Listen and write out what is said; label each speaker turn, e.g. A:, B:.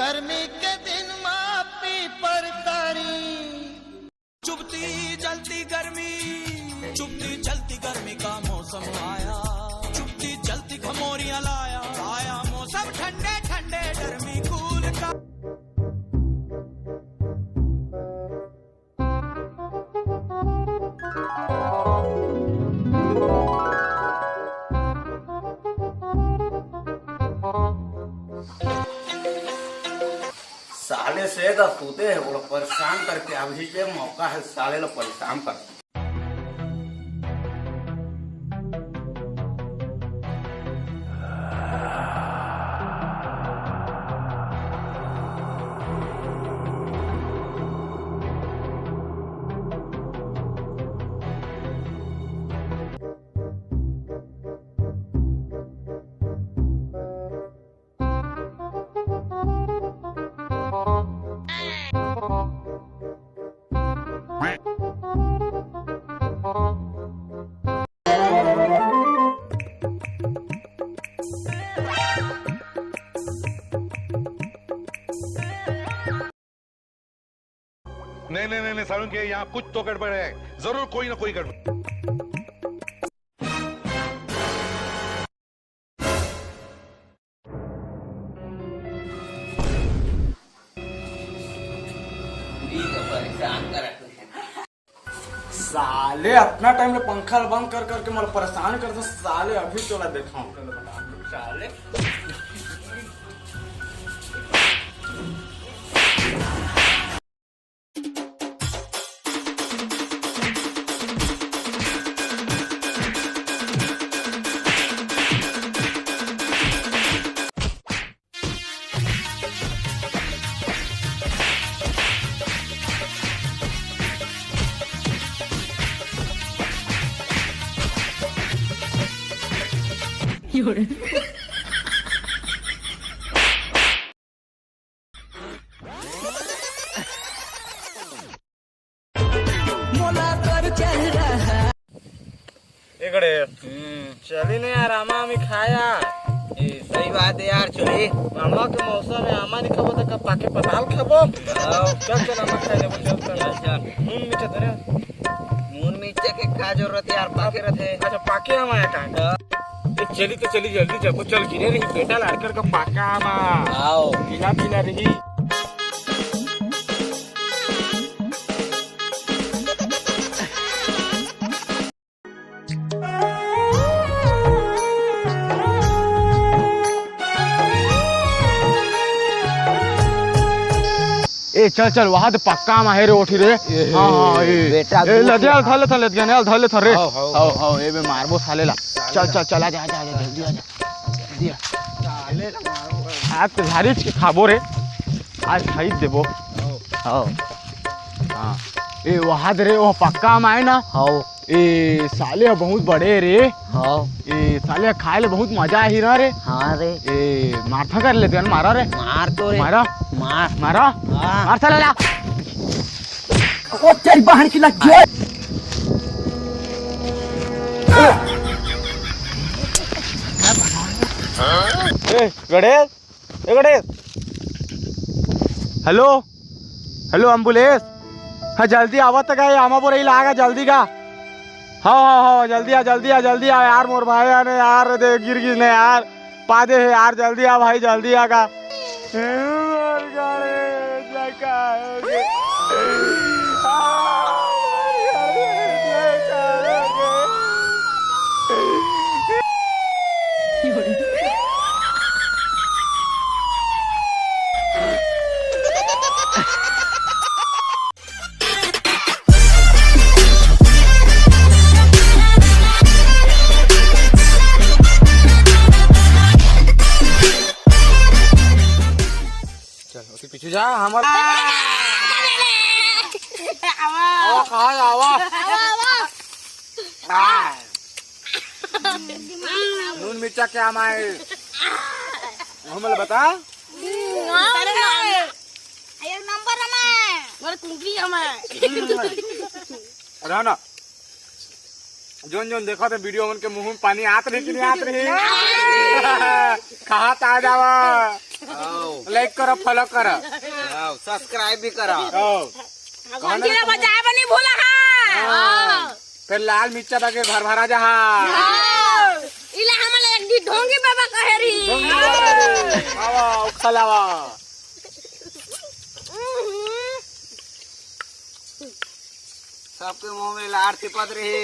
A: गर्मी के दिन मापी परतारी
B: चुभती जलती गर्मी, चुभती जलती गर्मी का मौसम आया, चुभती जलती घमोरियां लाया, आया मौसम ठंडे ठंडे गर्मी कूल का।
C: साले से का सोते है वो परेशान करके अभी से मौका है साले लोग परेशान कर।
D: नहीं सारुण के यहाँ कुछ तो गड़बड़ है, जरूर कोई ना कोई गड़बड़।
C: साले अपना टाइम में पंखा बंद कर करके मतलब परेशान करते साले। अभी चला देखा साले
E: इकडे चली नहीं यार आमा आम्ही खाया।
C: सही बात है यार। चलिए
E: आमा के मौसम में आमा नहीं खाबो तो कब पाके पताल खाबो। चल चल आमा खाए ले चल चल नून मिर्च धरे
C: नून मिर्च के क्या जरूरत है यार, पाके रहते।
E: अच्छा पाके आमा है का चली तो चली जल्दी जब चल गिरे रही बेटा लड़कर का पाका आमा
C: आओ
E: पीला पीला रही। ए चल चल वहां तो पक्का माहे रे उठी रे। हां हां
C: बेटा
E: लदिया थले थले गने थले थरे हां हां ए बे मारबो सालेला। चल चल चला जा जा जल्दी आ जा जल्दी साले मारबो आज तो झारी के खाबो रे आज खाई देबो। हां हां ए वहां रे वो पक्का माए ना।
C: हां
E: ए साले बहुत बड़े रे।
C: हां
E: ए साले खाए ले बहुत मजा ही ना रे।
C: हां रे
E: ए मारथा कर लेते हैं मारा रे
C: मार तो रे
E: मारा
C: मार
E: मारा मार चला ला
C: ओ तेरी बहन की लग गई।
E: ए गणेश ए गणेश हेलो हेलो एम्बुलेंस हाँ जल्दी आवत का आमा बोरे लागा जल्दी का। हाँ हाँ हाँ जल्दी आ यार मोर भाई ने यार दे गिर गिर ने यार पादे है यार जल्दी आ भाई जल्दी आगा। पीछे जा हमारा आवा कहाँ आवा नून मिर्चा क्या माए हमें बता ना जोन जोन देखा थे वीडियो उनके मुंह में पानी आत रही कि नहीं आत रही कहा आ जावा
C: लाइक करो, फॉलो करो,
F: सब्सक्राइब भी करो।
G: घंटीला बजाए बनी भूला है।
C: फिर लाल मिर्चा बाके घर भरा जहा।
G: इला हमले एक दी ढोंगी बाबा कहेरी।
C: आवा खलावा।
F: सबके मुंह में लार तिपत रही।